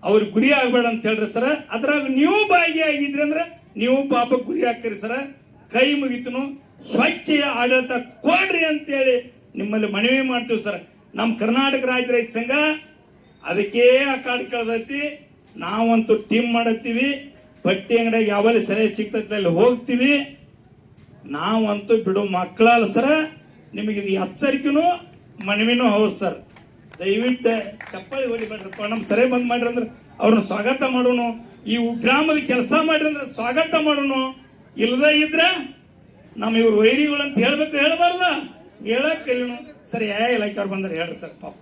ಅವ್ರ ಗುರಿ ಆಗ್ಬೇಡ ಅಂತ ಹೇಳ್ರಿ ಸರ. ಅದ್ರಾಗ ನೀವು ಭಾಗಿಯಾಗಿದ್ರಿ ಅಂದ್ರೆ ನೀವು ಪಾಪ ಗುರಿ ಹಾಕ್ರಿ ಸರ. ಕೈ ಮುಗಿತನು ಸ್ವಚ್ಛೆಯ ಆಡಳಿತ ಕೊಡ್ರಿ ಅಂತೇಳಿ ನಿಮ್ಮಲ್ಲಿ ಮನವಿ ಮಾಡ್ತೀವಿ ಸರ್. ನಮ್ಮ ಕರ್ನಾಟಕ ರಾಜ್ಯ ರೈತ ಸಂಘ ಅದಕ್ಕೆ ಆ ಕಾಡು ಕಳೆದೈತಿ. ನಾವಂತೂ ಟೀಮ್ ಮಾಡತ್ತೀವಿ. ಪಟ್ಟಿ ಅಂಗಡಿಯಾಗ ಯಾವಲ್ಲಿ ಸರಿ ಸಿಗ್ತೈತಿ ಅಲ್ಲಿ ಹೋಗ್ತೀವಿ. ನಾವಂತೂ ಬಿಡು ಮಕ್ಕಳಲ್ಲ ಸರ. ನಿಮಗಿದು ಎಚ್ಚರಿಕೆನೂ ಮನವಿನೂ ಹೌದು ಸರ್. ದಯವಿಟ್ಟು ಚಪ್ಪಾಳಿ ಹೊಡಿಬೇಡ್ರಪ್ಪ. ನಮ್ಮ ಸರಿ ಬಂದ್ ಮಾಡ್ರಿ ಅಂದ್ರೆ ಅವ್ರನ್ನ ಸ್ವಾಗತ ಮಾಡೋಣ. ಈ ಗ್ರಾಮದ ಕೆಲಸ ಮಾಡ್ರಿ ಅಂದ್ರೆ ಸ್ವಾಗತ ಮಾಡೋಣ. ಇಲ್ಲದ ಇದ್ರೆ ನಮ್ಮ ಇವ್ರು ವೈರಿಗಳು ಅಂತ ಹೇಳ್ಬೇಕು, ಹೇಳ್ಬಾರ್ದ? ಹೇಳಕ್ ಕಲಿಯೋಣ ಸರ್. ಯಾವ ಇಲಾಖೆಯವ್ರು ಬಂದ್ರೆ ಹೇಳ್ರಿ ಸರ್. ಪಾಪ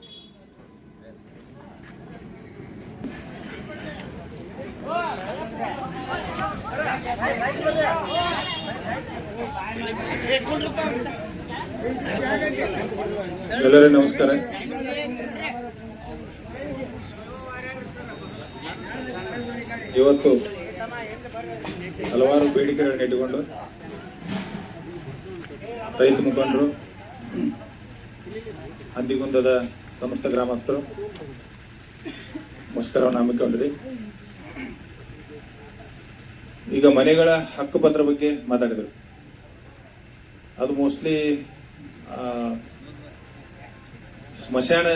ಎಲ್ಲರಿಗೂ ನಮಸ್ಕಾರ. ಇವತ್ತು ಹಲವಾರು ಬೇಡಿಕೆಗಳನ್ನು ಇಟ್ಟುಕೊಂಡು ರೈತ ಮುಖಂಡರು, ಹಂದಿಗುಂದದ ಸಮಸ್ತ ಗ್ರಾಮಸ್ಥರು ಮುಷ್ಕರವನ್ನು ಹಮ್ಮಿಕೊಂಡಿದೆ. ಈಗ ಮನೆಗಳ ಹಕ್ಕುಪತ್ರ ಬಗ್ಗೆ ಮಾತಾಡಿದರು. ಅದು ಮೋಸ್ಟ್ಲಿ ಸ್ಮಶಾನ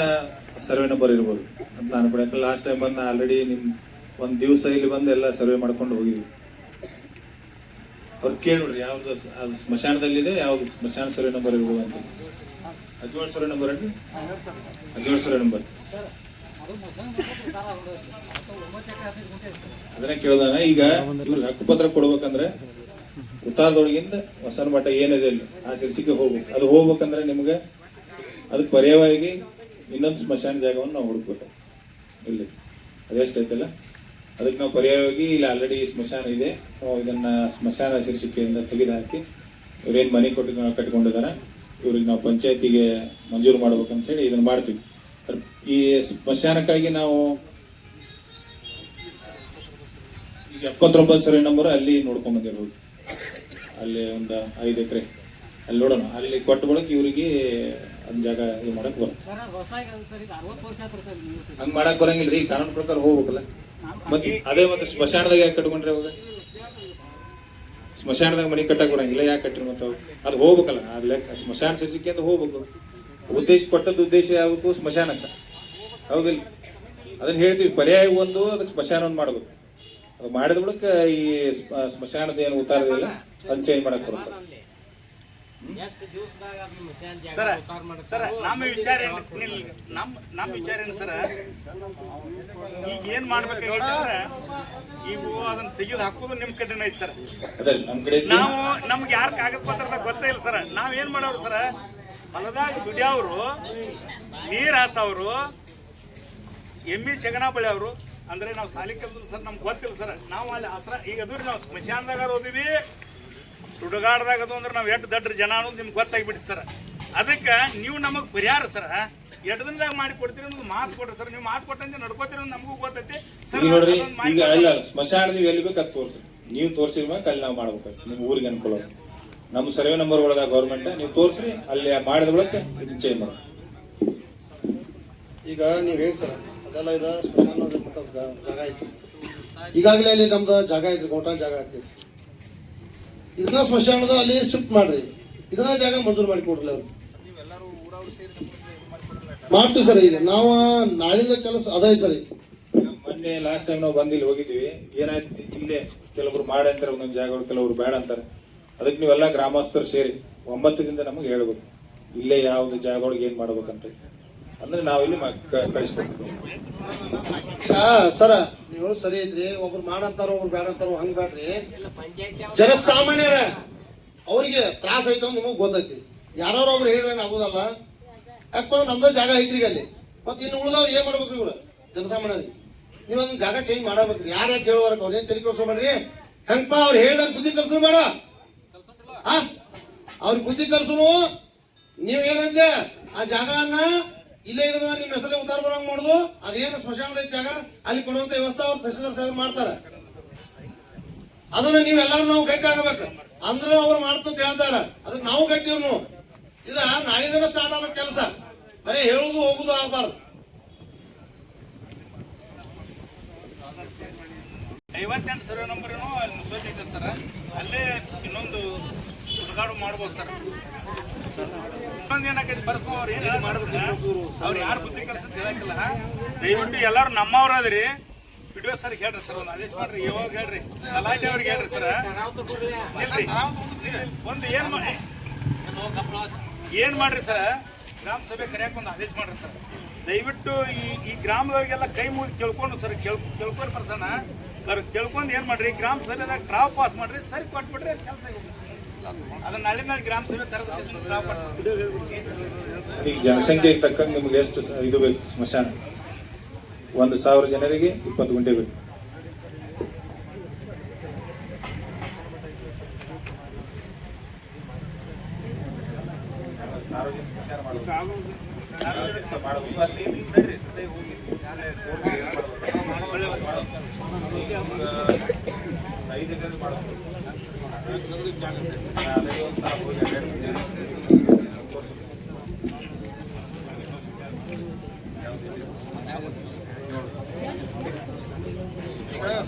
ಸರ್ವೆ ನಂಬರ್ ಇರ್ಬೋದು ಅಂತ ನಾನು ಕೂಡ. ಲಾಸ್ಟ್ ಟೈಮ್ ಬಂದು ಆಲ್ರೆಡಿ ಒಂದು ದಿವಸ ಇಲ್ಲಿ ಬಂದು ಎಲ್ಲ ಸರ್ವೆ ಮಾಡ್ಕೊಂಡು ಹೋಗಿದ್ವಿ. ಅವ್ರು ಕೇಳ್ಬಿಡ್ರಿ ಯಾವ್ದು ಅದು ಸ್ಮಶಾನದಲ್ಲಿದೆ, ಯಾವ್ದು ಸ್ಮಶಾನ ಸರ್ವೆ ನಂಬರ್ ಇರ್ಬೋದು ಅಂತ. 17 ಸರ್ವೆ ನಂಬರ್ ಅಲ್ರಿ, 17 ಸರ್ವೆ ನಂಬರ್. ಅದನ್ನ ಕೇಳ್ದಾನ. ಈಗ ಇವ್ರಿಗೆ ಹಕ್ಕುಪತ್ರ ಕೊಡ್ಬೇಕಂದ್ರೆ ಉತ್ತಾರದೊಳಗಿಂದ ಹೊಸನ ಮಠ ಏನಿದೆ ಅಲ್ಲಿ ಆ ಶಿರ್ಸಿಗೆ ಹೋಗ್ಬೇಕು. ಅದು ಹೋಗ್ಬೇಕಂದ್ರೆ ನಿಮ್ಗೆ ಅದಕ್ಕೆ ಪರ್ಯಾಯವಾಗಿ ಇನ್ನೊಂದು ಸ್ಮಶಾನ ಜಾಗವನ್ನು ನಾವು ಹುಡುಕ್ಬೇಕು. ಇಲ್ಲಿ ಅದೆಷ್ಟೈತಲ್ಲ, ಅದಕ್ಕೆ ನಾವು ಪರ್ಯಾಯವಾಗಿ ಇಲ್ಲಿ ಆಲ್ರೆಡಿ ಸ್ಮಶಾನ ಇದೆ. ನಾವು ಇದನ್ನ ಸ್ಮಶಾನ ಶೀರ್ಷಿಕೆಯಿಂದ ತೆಗೆದುಹಾಕಿ ಇವ್ರೇನು ಮನೆ ಕಟ್ಕೊಂಡಿದ್ದಾರೆ ಇವ್ರಿಗೆ ನಾವು ಪಂಚಾಯತಿಗೆ ಮಂಜೂರು ಮಾಡ್ಬೇಕಂತ ಹೇಳಿ ಇದನ್ನ ಮಾಡ್ತೀವಿ. ಈ ಸ್ಮಶಾನಕ್ಕಾಗಿ ನಾವು ಈಗ 79 ಸರ್ವೆ ನಂಬರ್ ಅಲ್ಲಿ ನೋಡ್ಕೊಂಡ್ ಬಂದಿರ್ಬೋದು. ಅಲ್ಲಿ ಒಂದು 5 ಎಕರೆ ಅಲ್ಲಿ ನೋಡೋಣ. ಅಲ್ಲಿ ಕೊಟ್ಟ ಬಳಕ ಇವರಿಗೆ ಒಂದ್ ಜಾಗ ಇದು ಮಾಡಕ್ ಬರುತ್ತೆ. ಹಂಗ್ ಮಾಡಕ್ ಬರಂಗಿಲ್ರಿ, ಕಾನೂನು ಪ್ರಕಾರ ಹೋಗ್ಬೇಕಲ್ಲ. ಮತ್ತೆ ಅದೇ ಮತ್ತೆ ಸ್ಮಶಾನದಾಗ ಯಾಕೆ ಕಟ್ಕೊಂಡ್ರಿ? ಅವಾಗ ಸ್ಮಶಾನದಾಗ ಮನೆ ಕಟ್ಟಕ್ ಬರಂಗಿಲ್ಲ, ಯಾಕೆ ಕಟ್ಟ್ರಿ? ಮತ್ತೆ ಅದು ಹೋಗ್ಬೇಕಲ್ಲ. ಅದ್ಲೆ ಸ್ಮಶಾನ ಶೀರ್ಷಿಕೆ ಅಂತ ಹೋಗ್ಬೇಕು. ಉದ್ದೇಶ ಕೊಟ್ಟದ್ದು ಉದ್ದೇಶ ಯಾವ್ದಕ್ಕೂ ಸ್ಮಶಾನಕ್ಕ, ಹೌದಿಲ್ಲ? ಅದನ್ನ ಹೇಳ್ತೀವಿ. ಪರ್ಯಾಯ ಒಂದು ಅದಕ್ಕೆ ಸ್ಮಶಾನ ಒಂದು ಮಾಡ್ಬೇಕು. ಅದು ಮಾಡಿದ ಬಳಿಕ ಈ ಸ್ಮಶಾನದ ಏನು ಉತ್ತಾರದಿಲ್ಲ ಅದನ್ನ ಚೇಂಜ್ ಮಾಡಕ್ ಬರುತ್ತೆ. ಸರ್ ನಮ್ಮ ವಿಚಾರ ಏನು ಸರ್, ಈಗ ಏನ್ ಮಾಡ್ಬೇಕಾಗಿತ್ತಂದ್ರೆ ಈಗ ಅದನ್ನ ತೆಗೆದು ಹಾಕೋದು ನಿಮ್ ಕಡೆನ ಐತಿ ಸರ್. ಅದೇ ನಮ್ ಕಡೆ ನಾವು ನಮ್ಗೆ ಯಾರ ಕಾಗದ ಪತ್ರದಾಗ ಗೊತ್ತೇ ಇಲ್ಲ ಸರ್. ನಾವ್ ಏನ್ ಮಾಡೋರು ಸರ್, ಹೊಲದಾಗ ದುಡಿಯವರು, ನೀರ್ ಹಾಸವ್ರು, ಎಮ್ಮಿ ಶಗನಾಬಳಿ ಅವರು ಅಂದ್ರೆ ನಾವು ಸಾಲಿ ಕಲ್ತ ಸರ್. ನಮ್ಗೆ ಗೊತ್ತಿಲ್ಲ ಸರ್. ನಾವು ಅಲ್ಲಿ ಆಸರ ಈಗ ಅದ್ರಿ ನಾವು ಸ್ಮಶಾನದಾಗ ಓದಿವಿ, ಸುಡುಗಾಡ್ದಾಗ ಅದು ಅಂದ್ರೆ ನಾವು ಎಷ್ಟು ದಡ್ಡ ಜನ ಅನ್ನೋದು ನಿಮ್ಗೆ ಗೊತ್ತಾಗ್ಬಿಟ್ಟು ಸರ್. ಅದಕ್ಕೆ ನೀವು ನಮಗೆ ಪರಿಹಾರ ಸರ್ 2 ದಿನದಾಗ ಮಾಡಿ ಕೊಡ್ತೀರಿ ಅನ್ನೋದು ಮಾತು ಕೊಡ್ರಿ ಸರ್. ನೀವು ಮಾತು ಕೊಟ್ಟಂತೆ ನಡ್ಕೋತೀರಿ ನಮಗೂ ಗೊತ್ತೈತಿ ಸರ್. ನೋಡ್ರಿ, ಈಗ ಇಲ್ಲ ಸ್ಮಶಾನದ ಎಲ್ಲಿ ಬೇಕು ಅದು ತೋರಿಸಿ, ನೀವು ತೋರಿಸಿರ್ಬೇಕು, ಅಲ್ಲಿ ನಾವು ಮಾಡ್ಬೇಕು. ನಿಮ್ಮ ಊರಿಗೆ ಅನುಕೂಲ. ನಮ್ಮ ಸರ್ವೆ ನಂಬರ್ ಒಳಗ ಗೌರ್ಮೆಂಟ್ ನೀವು ತೋರಿಸ್ರಿ, ಅಲ್ಲಿ ಮಾಡಿದ ಬಳಿಕ ಇದನ್ನ ಚೇಂಜ್ ಮಾಡಿ. ಈಗ ನೀವು ಹೇಳಿ ಸರ್, ಅದೆಲ್ಲ ಇದು ಸ್ಮಶಾನ ಜಾಗ ಐತಿ. ಈಗಾಗಲೇ ಅಲ್ಲಿ ನಮ್ದು ಜಾಗ ಐತ್ರಿ, ಗೋಟಾ ಜಾಗ ಐತಿ. ಇದನ್ನ ಸ್ಮಶಾನದ ಅಲ್ಲಿ ಶಿಫ್ಟ್ ಮಾಡ್ರಿ. ಇದನ್ನ ಜಾಗ ಮಂಜೂರು ಮಾಡಿ ಕೊಡ್ರಿ. ಅವ್ರು ಮಾಡ್ತೀವಿ ಸರ್. ಈಗ ನಾವು ನಾಳಿಂದ ಕೆಲಸ ಅದೇ ಸರ್. ಮೊನ್ನೆ ಲಾಸ್ಟ್ ಟೈಮ್ ನಾವು ಬಂದಿಲ್ಲಿ ಹೋಗಿದ್ವಿ. ಏನಾಯ್ತು, ಇಲ್ಲೇ ಕೆಲವರು ಮಾಡಿ ಅಂತಾರೆ ಒಂದೊಂದು ಜಾಗಗಳು, ಕೆಲವರು ಬೇಡ ಅಂತಾರೆ. ಅದಕ್ಕೆ ನೀವೆಲ್ಲ ಗ್ರಾಮಸ್ಥರು ಸೇರಿ 9 ದಿನದ ನಮಗೆ ಹೇಳ್ಬೇಕು ಇಲ್ಲೇ ಯಾವ್ದು ಜಾಗಗಳಿಗೆ ಏನ್ ಮಾಡ್ಬೇಕಂತ. ಅಂದ್ರೆ ನಾವಿಲ್ಲಿ ಕಳಿಸ್ಕೊಡ್ತೀವಿ ಸರ. ನೀವು ಸರಿ ಐತ್ರಿ. ಒಬ್ರು ಮಾಡಂತಾರ, ಒಬ್ರು ಬೇಡ ಅಂತಾರ, ಹಂಗ್ ಬೇಡ್ರಿ. ಜನಸಾಮಾನ್ಯರ ಅವ್ರಿಗೆ ತ್ರಾಸ ಐತ ನಿಮಗ್ ಗೊತ್ತೈತಿ. ಯಾರು ಒಬ್ರು ಹೇಳ್ರಿ ಆಗುದಲ್ಲ. ಯಾಕಂದ್ರೆ ನಮ್ದ ಜಾಗ ಐತ್ರಿ ಅಲ್ಲಿ. ಮತ್ ಇನ್ನು ಉಳ್ದವ್ರು ಏನ್ ಮಾಡ್ಬೇಕ್ರಿ? ಇವ್ರು ಜನಸಾಮಾನ್ಯರಿಗೆ ನೀವ್ ಅದನ್ನ ಜಾಗ ಚೇಂಜ್ ಮಾಡಬೇಕ್ರಿ. ಯಾರು ಯಾಕೆ ಹೇಳುವರ್ಕ ಅವ್ರೇನ್ ತೆರಿಗೆ ಕಳ್ಸೋಬೇಡ್ರಿ. ಹೆಂಗಪ್ಪ ಅವ್ರು ಹೇಳ್ದಾಗ ಬುದ್ಧಿ ಕಲ್ಸು ಬೇಡ. ಅವ್ರಿಗೆ ಬುದ್ಧಿ ಕಲ್ಸುನು. ನೀವ್ ಏನಂದೆ ಆ ಜಾಗವನ್ನ ಇಲ್ಲೇ ಇದ್ರ ನಿಮ್ಮ ಹೆಸರೇ ಉದ್ದಾರ ಬರಂಗ್ ಮಾಡುದು. ಅದೇನು ಸ್ಮಶಾನದ ಜಾಗ ಅಲ್ಲಿ ಕೊಡುವಂತ ವ್ಯವಸ್ಥೆ ಅವ್ರು ತಹಸೀಲ್ದಾರ್ ಸಾಹೇಬ್ ಮಾಡ್ತಾರೆ. ಅದನ್ನ ನೀವೆಲ್ಲಾರು ನಾವು ಗಟ್ಟಿ ಆಗಬೇಕು. ಅಂದ್ರೆ ಅವ್ರು ಮಾಡ್ತಂತ ಹೇಳ್ತಾರ, ಅದಕ್ಕೆ ನಾವು ಗಟ್ಟಿವ್ರು. ಇದ ನಾಳಿಂದ ಸ್ಟಾರ್ಟ್ ಆಗ್ಬೇಕು ಕೆಲಸ. ಬರೀ ಹೇಳುದು ಹೋಗುದು ಆಗ್ಬಾರ್ದು. 58 ಸರ್ವೆ ನಂಬರ್ ಅಲ್ಲಿ ಮುಸೋಜ್ ಇದೆ ಸರ್, ಅಲ್ಲೇ ಇನ್ನೊಂದು ಹುಡುಗಾಡು ಮಾಡ್ಬೋದು ಸರ್. ಇನ್ನೊಂದು ಏನಾಗೈತೆ ಬರ್ಸ್ಕೊ ಅವ್ರು ಏನು ಮಾಡ್ಬೇಕು, ಅವ್ರು ಯಾರು ಬುದ್ಧಿ ಕೆಲಸ ಹೇಳಕ್ಕಿಲ್ಲ. ದಯವಿಟ್ಟು ಎಲ್ಲರೂ ನಮ್ಮವ್ರು ಅದ್ರಿ. ವಿಡಿಯೋ ಸರ್ ಹೇಳ್ರಿ ಸರ್, ಒಂದು ಆದೇಶ ಮಾಡ್ರಿ, ಯಾವಾಗ ಹೇಳ್ರಿ, ತಲಾಟೆ ಅವ್ರಿಗೆ ಹೇಳ್ರಿ ಸರ್. ಇಲ್ರಿ ಒಂದು ಏನ್ ಮಾಡ್ರಿ ಸರ್, ಗ್ರಾಮ ಸಭೆ ಕರೆಯಕ್ಕೆ ಒಂದು ಆದೇಶ ಮಾಡ್ರಿ ಸರ್. ದಯವಿಟ್ಟು ಈ ಗ್ರಾಮದವ್ರಿಗೆಲ್ಲ ಕೈ ಮುಗಿದು ಕೇಳ್ಕೊಂಡು ಸರ್, ಕೇಳ್ಕೊಂಡು ಪರ್ಸನ ಕೇಳ್ಕೊಂಡು ಏನ್ ಮಾಡ್ರಿ, ಗ್ರಾಮ ಸಭೆದಾಗ ಟ್ರಾವ್ ಪಾಸ್ ಮಾಡ್ರಿ, ಸರಿ ಕೊಟ್ಬಿಟ್ರಿ ಕೆಲಸ. ಅದನ್ನ ನಾಳೆ ಗ್ರಾಮ ಸಭೆ ಕರೆದ ಟ್ರಾವ್ ಈಗ ಜನಸಂಖ್ಯೆಗೆ ತಕ್ಕಂಗೆ ನಿಮ್ಗೆ ಎಷ್ಟು ಇದು ಬೇಕು ಸ್ಮಶಾನ? 1,000 ಜನರಿಗೆ 20 ಗುಂಟೆ ಬೇಕು.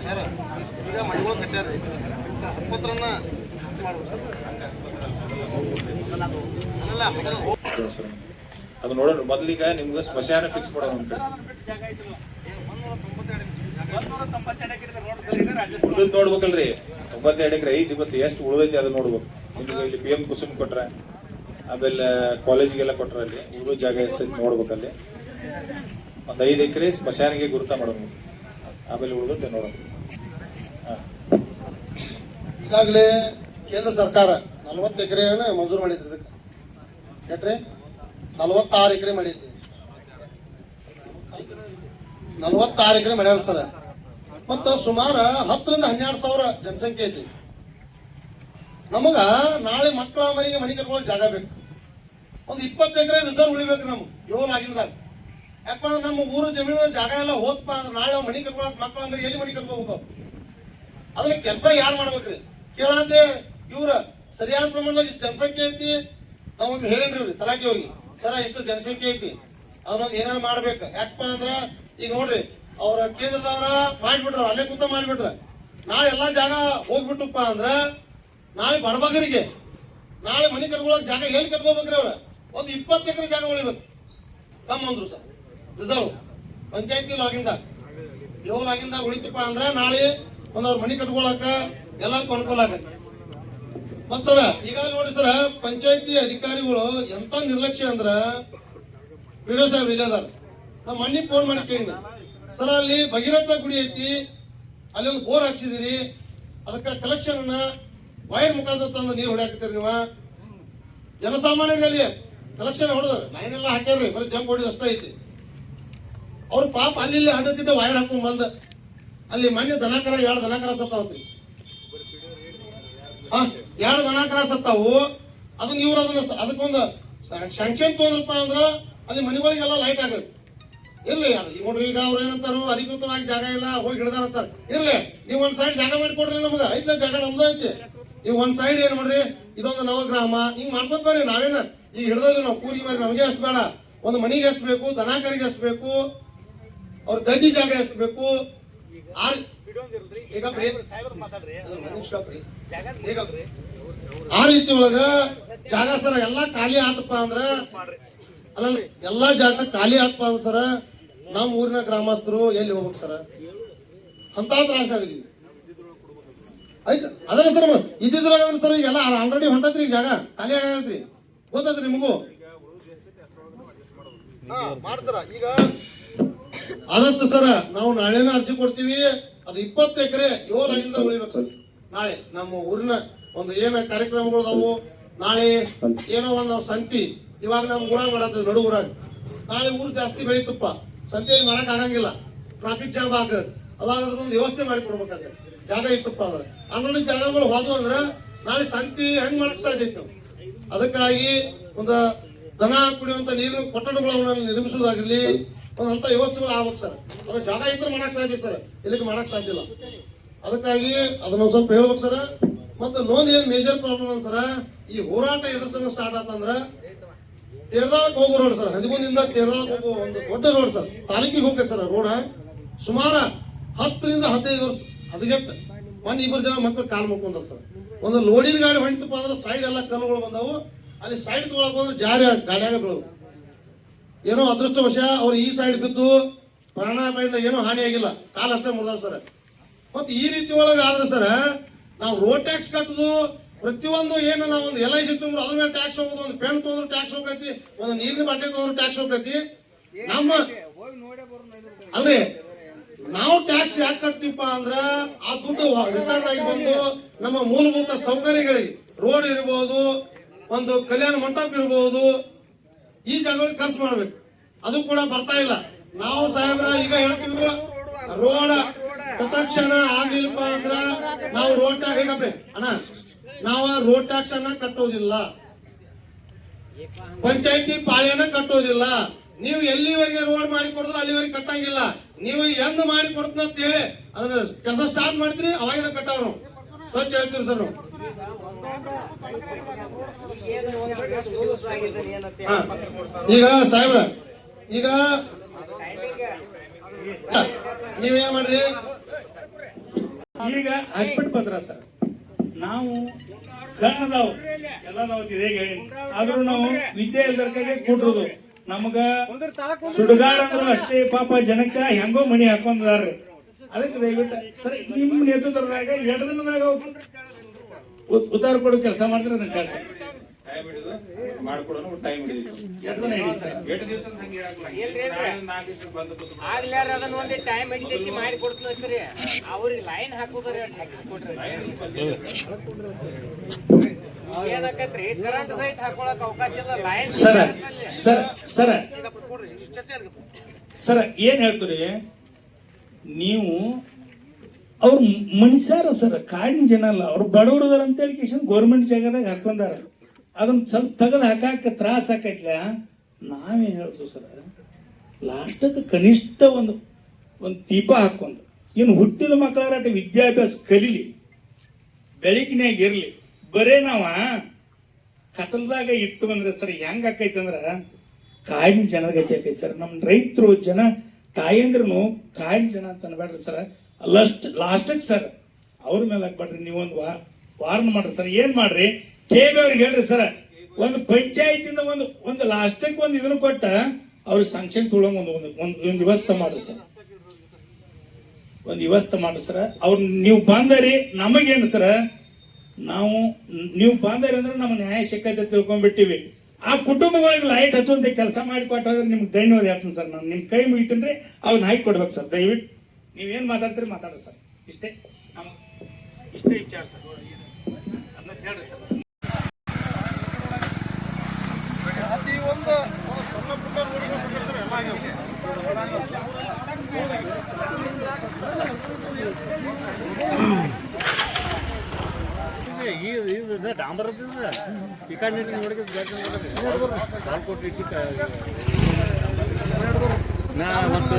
ಸರ್ ಈಗ ಮನೆಗಳು ಕಟ್ಟ್ಯಾರ್ರಿ, ಹಕ್ಕುಪತ್ರನ್ನ ಅದು ನೋಡೋಣ. ಮೊದಲೀಗ ನಿಮ್ಗೆ ಸ್ಮಶಾನ ಫಿಕ್ಸ್ ಮಾಡೋಣ ಅಂತ ಉಳಿದ್ ನೋಡ್ಬೇಕಲ್ರಿ. 92 ಎಕರೆ ಐತಿ, ಇವತ್ತು ಎಷ್ಟು ಉಳಿದೈತಿ ಅದನ್ನ ನೋಡ್ಬೇಕು. ನಿಮ್ಗೆ ಇಲ್ಲಿ PM ಕುಸುಮ್ ಕೊಟ್ರ, ಆಮೇಲೆ ಕಾಲೇಜಿಗೆಲ್ಲ ಕೊಟ್ರ, ಅಲ್ಲಿ ಉಳಿದ ಜಾಗ ಎಷ್ಟೈತಿ ನೋಡ್ಬೇಕಲ್ಲಿ. ಒಂದು 5 ಎಕರೆ ಸ್ಮಶಾನಿಗೆ ಗುರುತ ಮಾಡೋಣ, ಆಮೇಲೆ ಉಳಿದೈತೆ ನೋಡೋಣ. ಈಗಾಗಲೇ ಕೇಂದ್ರ ಸರ್ಕಾರ 40 ಎಕರೆನ ಮಂಜೂರು ಮಾಡಿದ್ರಿ. ಇದಕ್ಕೆ ಕೇಟ್ರಿ 46 ಎಕರೆ ಮಾಡೈತಿ, 46 ಎಕರೆ ಮಾಡ್ಯಾರ ಸರ್. ಮತ್ತು ಸುಮಾರು 10 ರಿಂದ 12 ಸಾವಿರ ಜನಸಂಖ್ಯೆ ಐತಿ. ನಮಗ ನಾಳೆ ಮಕ್ಕಳ ಮನೆಗೆ ಮನೆ ಕಟ್ಕೊಳ್ಳೋ ಜಾಗ ಬೇಕು. ಒಂದು 20 ಎಕರೆ ರಿಸರ್ವ್ ಉಳಿಬೇಕು ನಮ್ಗೆ 7 ಆಗಿನದಾಗ. ಯಾಕಪ್ಪ ಅಂದ್ರೆ ನಮ್ಮ ಊರು ಜಮೀನ ಜಾಗ ಎಲ್ಲ ಹೋದ್ಪ ಅಂದ್ರೆ ನಾಳೆ ಮನೆ ಕಟ್ಕೊಳಕ್ ಮಕ್ಕಳ ಮನೆ ಎಲ್ಲಿ ಮನೆ ಕಟ್ಕೋಬೇಕು? ಅದನ್ನ ಕೆಲಸ ಯಾರು ಮಾಡ್ಬೇಕ್ರಿ? ಕೇಳಂತೆ ಇವ್ರ ಸರಿಯಾದ ಪ್ರಮಾಣದಾಗ ಇಷ್ಟು ಜನಸಂಖ್ಯೆ ಐತಿ, ನಾವೊಮ್ಮೆ ಹೇಳೇನ್ರಿ ಇವ್ರಿ ತಲಾಟಿ ಹೋಗಿ, ಸರ ಇಷ್ಟು ಜನಸಂಖ್ಯೆ ಐತಿ, ಅದನ್ನೊಂದು ಏನಾರು ಮಾಡ್ಬೇಕು. ಯಾಕಪ್ಪ ಅಂದ್ರ ಈಗ ನೋಡ್ರಿ, ಅವ್ರ ಕೇಂದ್ರದವ್ರ ಮಾಡ್ಬಿಟ್ರ, ಅಲ್ಲೇ ಕೂತ ಮಾಡ್ಬಿಟ್ರ, ನಾಳೆ ಎಲ್ಲಾ ಜಾಗ ಹೋಗ್ಬಿಟ್ಟಪ್ಪ ಅಂದ್ರ ನಾಳೆ ಬಡಬಗರಿಗೆ ನಾಳೆ ಮನೆ ಕಟ್ಕೊಳಕ್ ಜಾಗ ಎಲ್ಲಿ ಕಟ್ಕೋಬೇಕ್ರಿ? ಅವ್ರ ಒಂದು 20 ಎಕರೆ ಜಾಗ ಉಳಿಬೇಕು ಕಮ್ಮ ಅಂದ್ರು ಸರ್. ರಿಸರ್ವ್ ಪಂಚಾಯತಿ ಲಾಗಿಂದಾಗ 7 ಆಗಿಂದಾಗ ಉಳಿತಪ್ಪ ಅಂದ್ರ ನಾಳೆ ಒಂದ್ ಅವ್ರ ಮನೆ ಕಟ್ಕೊಳಕ ಎಲ್ಲ ಅನುಕೂಲ ಆಗತ್ತೆ. ಮತ್ ಸರ ಈಗ ನೋಡಿ ಸರ, ಪಂಚಾಯತಿ ಅಧಿಕಾರಿಗಳು ಎಂತ ನಿರ್ಲಕ್ಷ್ಯ ಅಂದ್ರ, ವಿಡಿಯೋ ಸಾಹೇಬ್ರು ಇಲ್ಲೇ ಅದಾರ, ನಮ್ಮ ಮಣ್ಣಿ ಫೋನ್ ಮಾಡಿ ಕೇಳಿ ಸರ, ಅಲ್ಲಿ ಭಗೀರಥ ಗುಡಿ ಐತಿ, ಅಲ್ಲಿ ಒಂದು ಬೋರ್ ಹಾಕ್ಸಿದಿರಿ, ಅದಕ್ಕೆ ಕಲೆಕ್ಷನ್ ಅನ್ನ ವೈರ್ ಮುಖಾಂತರ ತಂದು ನೀರು ಹೊಡ್ಯಾಕತ್ತೀರಿ ನೀವು. ಜನಸಾಮಾನ್ಯರಲ್ಲಿ ಕಲೆಕ್ಷನ್ ಹೊಡೆದ ಲೈನ್ ಎಲ್ಲ ಹಾಕ್ಯಾರ್ರಿ, ಬರೀ ಜಂಪ್ ಹೊಡಿದ ಅಷ್ಟೇ ಐತಿ. ಅವ್ರು ಪಾಪ ಅಲ್ಲಿ ಅಡ್ಡದಿದ್ದ ವೈರ್ ಹಾಕೊಂಡ್ ಬಂದ ಅಲ್ಲಿ ಮನೆ ದನಕರ 2 ದನಕರ ಸತ್ತಾವ್ರಿ. 2 ದನಕರ ಸತ್ತಾವು. ಅದನ್ನ ಇವ್ರು ಅದಕ್ಕೊಂದು ಶಾಂಕ್ಷನ್ ತೊಂದ್ರಪ್ಪ ಅಂದ್ರ ಅಲ್ಲಿ ಮನೆಗಳಿಗೆಲ್ಲ ಲೈಟ್ ಆಗತ್ತೆ. ಇರ್ಲಿ ಅದು ನೋಡ್ರಿ, ಈಗ ಅವ್ರು ಏನಂತಾರು ಅಧಿಕೃತವಾಗಿ ಜಾಗ ಇಲ್ಲ ಹೋಗಿ ಹಿಡ್ದಾರಂತಾರ. ಇರ್ಲಿ, ನೀವು ಒಂದ್ ಸೈಡ್ ಜಾಗ ಮಾಡಿಕೊಡ್ರಿ, ನಮಗ ಐತ್ಲ ಜಾಗ ನಮ್ದು ಐತಿ. ನೀವು ಒಂದ್ ಸೈಡ್ ಏನ್ ಮಾಡ್ರಿ, ಇದೊಂದು ನವಗ್ರಾಮ ಹಿಂಗ್ ಮಾಡ್ಕೊತ ಬರ್ರಿ. ನಾವೇನ ಈಗ ಹಿಡ್ದದ್ವಿ ನಾವು ಕೂರಿಗೆ ಮಾರಿ, ನಮಗೆ ಅಷ್ಟು ಬೇಡ, ಒಂದು ಮನಿಗೆ ಎಷ್ಟು ಬೇಕು, ದನಕರಿಗೆ ಎಷ್ಟು ಬೇಕು, ಅವ್ರ ಗಡ್ಡಿ ಜಾಗ ಎಷ್ಟು ಬೇಕು. ಆ ರೀತಿ ಒಳಗ ಜಾಗ ಸರ ಎಲ್ಲಾ ಖಾಲಿ ಆತಪ್ಪ ಅಂದ್ರ, ಅಲ್ಲ ಎಲ್ಲಾ ಜಾಗ ಖಾಲಿ ಆತಪ್ಪ ಅಂದ್ರ ಸರ, ನಮ್ಮ ಊರಿನ ಗ್ರಾಮಸ್ಥರು ಎಲ್ಲಿ ಹೋಗ್ಬೇಕು ಸರ? ಅಂತ ತ್ರಾಸ ಆಗಿದ್ವಿ. ಆಯ್ತು ಅದಲ್ಲ ಸರ್, ಇದ್ದಿದ್ರಾಗ ಸರ್ ಈಗೆಲ್ಲ ಆಲ್ರೆಡಿ ಹೊಂಟತ್ರಿ, ಈಗ ಜಾಗ ಖಾಲಿ ಆಗತ್ರಿ, ಗೊತ್ತೈತ್ರಿ ನಿಮಗೂ. ಮಾಡ್ತಾರ ಈಗ ಆದಷ್ಟು ಸರ ನಾವು ನಾಳೆನ ಅರ್ಜಿ ಕೊಡ್ತೀವಿ. ಅದು 20 ಎಕರೆ 7 ಆಗಿಂದ ಉಳಿಬೇಕು ಸರ್. ನಾಳೆ ನಮ್ಮ ಊರಿನ ಒಂದು ಏನ ಕಾರ್ಯಕ್ರಮಗಳು ಅದಾವು, ನಾಳೆ ಏನೋ ಒಂದು ಸಂತಿ, ಇವಾಗ ನಮ್ ಊರಾಗ ಮಾಡತ್ತದ ನಡು ಊರಾಗ, ನಾಳೆ ಊರು ಜಾಸ್ತಿ ಬೆಳೀತಪ್ಪ, ಸಂತೆಯಲ್ಲಿ ಮಾಡಕ್ ಆಗಂಗಿಲ್ಲ, ಟ್ರಾಫಿಕ್ ಜಾಮ್ ಆಗದ, ಅವಾಗ ಅದನ್ನೊಂದು ವ್ಯವಸ್ಥೆ ಮಾಡಿ ಕೊಡ್ಬೇಕಾಗ ಜಾಗ ಇತ್ತಪ್ಪ ಅಂದ್ರೆ. ಆಲ್ರೆಡಿ ಜಾಗಗಳು ಹೋದ್ವು ಅಂದ್ರೆ ನಾಳೆ ಸಂತಿ ಹೆಂಗ್ ಮಾಡಕ್ ಸಾಧ್ಯ ಐತಿ ನಾವು. ಅದಕ್ಕಾಗಿ ಒಂದು ದನ ಕುಡಿಯುವಂತ ನೀರಿನ ಕೊಠಡಿಗಳನ್ನ ನಿರ್ಮಿಸುವುದಾಗಿರ್ಲಿ, ಅಂತ ವ್ಯವಸ್ಥೆಗಳು ಆಗ್ಬೇಕು ಸರ್. ಅದ್ರ ಜಾಗ ಇದ್ರೆ ಮಾಡಕ್ ಸಾಧ್ಯ ಸರ್, ಇಲ್ಲಿಗೆ ಮಾಡಕ್ ಸಾಧ್ಯ ಇಲ್ಲ. ಅದಕ್ಕಾಗಿ ಅದನ್ನ ಸ್ವಲ್ಪ ಹೇಳ್ಬೇಕು ಸರ್. ಮತ್ತೆ ಇನ್ನೊಂದು ಏನ್ ಮೇಜರ್ ಪ್ರಾಬ್ಲಮ್ ಅನ್ಸರ, ಈ ಹೋರಾಟ ಎದುರ್ಸಂಗ ಸ್ಟಾರ್ಟ್ ಆತಂದ್ರ ತೇರ್ದಾಳಕ್ ಹೋಗೋ ರೋಡ್ ಸರ್, ಹದಿಗುಂದಿಂದ ತೇರ್ದಾಳಕ್ ಹೋಗೋ ಒಂದು ದೊಡ್ಡ ರೋಡ್ ಸರ್, ತಾಲೂಕಿಗೆ ಹೋಗ್ತೈತೆ ಸರ್ ರೋಡ್. ಸುಮಾರು 10ರಿಂದ 15 ವರ್ಷ ಹದಗೆಟ್ಟ ಒಂದು ಇಬ್ಬರು ಜನ ಮಕ್ಕಳು ಕಾಲು ಮುಕ್ಕೊಂಡ್ರ ಸರ್. ಒಂದು ಲೋಡಿನ ಗಾಡಿ ಹೊಂಟಪ್ಪ ಅಂದ್ರೆ ಸೈಡ್ ಎಲ್ಲ ಕಲ್ಲುಗಳು ಬಂದವು, ಅಲ್ಲಿ ಸೈಡ್ ತೊಗೊಳಕ್ ಹೋದ್ರೆ ಜಾರಿ ಗಾಡಿಯಾಗ ಬೀಳವು. ಏನೋ ಅದೃಷ್ಟವಶ ಅವ್ರು ಈ ಸೈಡ್ ಬಿದ್ದು ಪ್ರಾಣಾಪಾಯದಿಂದ ಏನೋ ಹಾನಿ ಆಗಿಲ್ಲ, ಕಾಲಷ್ಟೇ ಮುರಿದ ಸರ್. ಮತ್ತು ಈ ರೀತಿ ಒಳಗೆ ಆದ್ರೆ ಸರ್ ನಾವು ರೋಡ್ ಟ್ಯಾಕ್ಸ್ ಕಟ್ಟೋದು ಪ್ರತಿಯೊಂದು ಏನು ನಾವು ಒಂದು LIC ತುಂಬ್ರು ಅದ್ರ ಮೇಲೆ ಟ್ಯಾಕ್ಸ್ ಹೋಗೋದು, ಒಂದು ಪೆನ್ ತೊಗೊಂಡ್ರು ಟ್ಯಾಕ್ಸ್ ಹೋಗೈತಿ, ಒಂದು ನೀರಿನ ಬಾಟಲಿ ತೊಗೊಂಡ್ರು ಟ್ಯಾಕ್ಸ್ ಹೋಗೈತಿ. ನಮ್ಮ ಅಲ್ರಿ ನಾವು ಟ್ಯಾಕ್ಸ್ ಯಾಕೆ ಕಟ್ತೀವಪ್ಪ ಅಂದ್ರ ಆ ದುಡ್ಡು ರಿಟರ್ನ್ ಆಗಿ ಬಂದು ನಮ್ಮ ಮೂಲಭೂತ ಸೌಕರ್ಯಗಳಿಗೆ ರೋಡ್ ಇರ್ಬೋದು, ಒಂದು ಕಲ್ಯಾಣ ಮಂಟಪ ಇರ್ಬೋದು, ಈ ಜಾಗಗಳಿಗೆ ಖರ್ಚು ಮಾಡ್ಬೇಕು. ಅದು ಕೂಡ ಬರ್ತಾ ಇಲ್ಲ. ನಾವು ಸಾಹೇಬ್ರ ಈಗ ಹೇಳ್ತಿದ್ವಿ ರೋಡ್ ತತ್ಕ್ಷಣ ಆಗ್ಲಿಲ್ಲಪ್ಪ ಅಂದ್ರ ನಾವು ರೋಡ್ ಟ್ಯಾಕ್ಸ್ ಹೇಗಪ್ಪ ಅಣ್ಣ ನಾವು ರೋಡ್ ಟ್ಯಾಕ್ಸ್ ಅನ್ನ ಕಟ್ಟೋದಿಲ್ಲ, ಪಂಚಾಯತಿ ಪಾಳ್ಯನ ಕಟ್ಟೋದಿಲ್ಲ. ನೀವು ಎಲ್ಲಿವರೆಗೆ ರೋಡ್ ಮಾಡಿ ಕೊಡಿದ್ರೆ ಅಲ್ಲಿವರೆಗೆ ಕಟ್ಟಂಗಿಲ್ಲ. ನೀವು ಎಂದು ಮಾಡಿ ಕೊಡ್ತೀನಿ ಅಂತ ಹೇಳಿ ಅದನ್ನ ಕೆಲಸ ಸ್ಟಾರ್ಟ್ ಮಾಡ್ತೀರಿ, ಅವಾಗ ಕಟ್ಟವ್ರು ಸ್ವಚ್ಛ ಹೇಳ್ತೀವಿ ಸರ್ ನಾವು. ಈಗ ಸಾಹೇಬ್ರ ಈಗ ನೀವೇನ್ ಮಾಡ್ರಿ, ಈಗ ಹಾಕ್ಬಿಟ್ಟು ಬಂದ್ರ ಸರ್ ನಾವು ಕಣ್ಣದಾವ್ ಎಲ್ಲದಾವ್ ಇದೇ ಹೇಳಿ, ಆದ್ರೂ ನಾವು ವಿದ್ಯೆ ಇಲ್ದರ್ಕಾಗೆ ಕೂಡ್ರದು. ನಮಗ ಸುಡುಗಾಡ ಅಂದ್ರು ಅಷ್ಟೇ ಪಾಪ ಜನಕ್ಕ ಹೆಂಗೋ ಮಣಿ ಹಾಕೊಂಡಾರ್ರಿ. ಅದಕ್ಕೆ ದಯವಿಟ್ಟು ಸರ್ ನಿಮ್ಮ ನೇತೃತ್ವದಾಗ 2 ದಿನದಾಗ ಉತ್ತಾರ ಕೊಡೋ ಕೆಲಸ ಮಾಡಿದ್ರೆ ಅದನ್ನ ಕೆಲಸ ಟೈಮ್ ಹಿಡಿದು ಮಾಡ್ಕೊಡೋಣ, ಟೈಮ್ ಹಿಡಿದು 2 ದಿನ ಹಿಡಿ ಸರ್. 8 ದಿವಸ ಹಂಗೆ ಇರಾಕಲ್ಲ. 4 ದಿವಸ ಬಂದು ಆಗ್ಲಾರ ಅದನ್ನ ಒಂದೇ ಟೈಮ್ ಹಿಡಿದೈತಿ ಮಾಡಿ ಕೊಡ್ತೀವಿ. ಅವ್ರಿಗೆ ಲೈನ್ ಹಾಕೋದ್ರಿ ಹಾಕಿಸ್ಕೊಡ್ರಿ. ಏನಕತ್ರಿ ಕರೆಂಟ್ ಸಹಿತ ಹಾಕೊಳಕ್ ಅವಕಾಶ ಇಲ್ಲ. ಲೈನ್ ಸರ ಸರ ಸರ ಸರ ಏನ್ ಹೇಳ್ತೀರಿ ನೀವು? ಅವ್ರ ಮನುಷ್ಯರ ಸರ್, ಕಾಡಿನ ಜನ ಅಲ್ಲ, ಅವ್ರು ಬಡವ್ರದಾರ ಅಂತ ಹೇಳಿ ಗೌರ್ಮೆಂಟ್ ಜಾಗದಾಗ ಹಾಕೊಂಡಾರ. ಅದನ್ನ ಸ್ವಲ್ಪ ತೆಗೆದು ಹಾಕಾಕ ತ್ರಾಸ ಹಾಕೈತ್ಲ. ನಾವೇನ್ ಹೇಳ್ತೀವಿ ಸರ್, ಲಾಸ್ಟಕ್ಕೆ ಕನಿಷ್ಠ ಒಂದು ದೀಪ ಹಾಕೊಂಡು ಇನ್ನು ಹುಟ್ಟಿದ ಮಕ್ಕಳಾರಾಟ ವಿದ್ಯಾಭ್ಯಾಸ ಕಲೀಲಿ, ಬೆಳಕಿನಾಗ ಇರ್ಲಿ. ಬರೇ ನಾವ ಕತ್ತಲದಾಗ ಇಟ್ಟು ಬಂದ್ರೆ ಸರ್ ಹೆಂಗ್ ಆಕೈತಿ ಅಂದ್ರ ಕಾಡಿನ ಜನದ ಗತಿ ಆಕೈತಿ ಸರ್. ನಮ್ಮ ರೈತರು ಜನ ತಾಯಂದ್ರೂ ಕಾಡಿನ ಜನ ಅಂತ ಅನ್ಬೇಡ್ರಿ ಸರ್. ಅಲ್ಲಷ್ಟು ಲಾಸ್ಟಕ್ಕೆ ಸರ್ ಅವ್ರ ಮೇಲೆ ಹಾಕ್ಬೇಡ್ರಿ. ನೀವೊಂದು ವಾರ್ನ್ ಮಾಡ್ರಿ ಸರ್. ಏನ್ ಮಾಡ್ರಿ, KB ಅವ್ರಿಗೆ ಹೇಳ್ರಿ ಸರ್, ಒಂದು ಪಂಚಾಯತಿಂದ ಒಂದು ಲಾಸ್ಟಕ್ಕೆ ಒಂದು ಇದನ್ನು ಕೊಟ್ಟ ಅವ್ರಿಗೆ ಸಂಕ್ಷನ್ ತೊಗೊಳಂಗ ಒಂದು ವ್ಯವಸ್ಥೆ ಮಾಡ್ರಿ ಸರ್. ಒಂದು ವ್ಯವಸ್ಥೆ ಮಾಡ್ರಿ ಸರ್. ಅವ್ರು ನೀವು ಬಂದರಿ ನಮಗೇನು ಸರ್, ನೀವು ಬಂದರಿ ಅಂದ್ರೆ ನಮ್ಮ ನ್ಯಾಯ ಸಿಕ್ಕೈತೆ ತಿಳ್ಕೊಂಡ್ಬಿಟ್ಟಿವಿ. ಆ ಕುಟುಂಬಗಳಿಗೆ ಲೈಟ್ ಹಚ್ಚುವಂತ ಕೆಲಸ ಮಾಡಿ ಕೊಟ್ಟರೆ ನಿಮ್ಗೆ ಧನ್ಯವಾದ ಹೇಳ್ತೀನಿ ಸರ್. ನಾನು ನಿಮ್ ಕೈ ಮುಗಿತೀನಿ, ಅವ್ನ ಹಾಕಿ ಕೊಡ್ಬೇಕು ಸರ್. ದಯವಿಟ್ಟು ನೀವೇನ್ ಮಾತಾಡ್ತೀರಿ ಮಾತಾಡ್ರಿ ಸರ್. ಇಷ್ಟೇ ಇಷ್ಟೇ ವಿಚಾರ ಸರ್. ಅದನ್ನ ಹೇಳ್ರಿ ಸರ್. ಈ ಒಂದು ಸಣ್ಣ ಪುಟ್ಟ ರೋಡಿಗೆ ಎಲ್ಲ ಇದು ಡಾಂಬರ್ ಈ ಕಡೆ ನೋಡಿದ್ರೆ ಮತ್ತು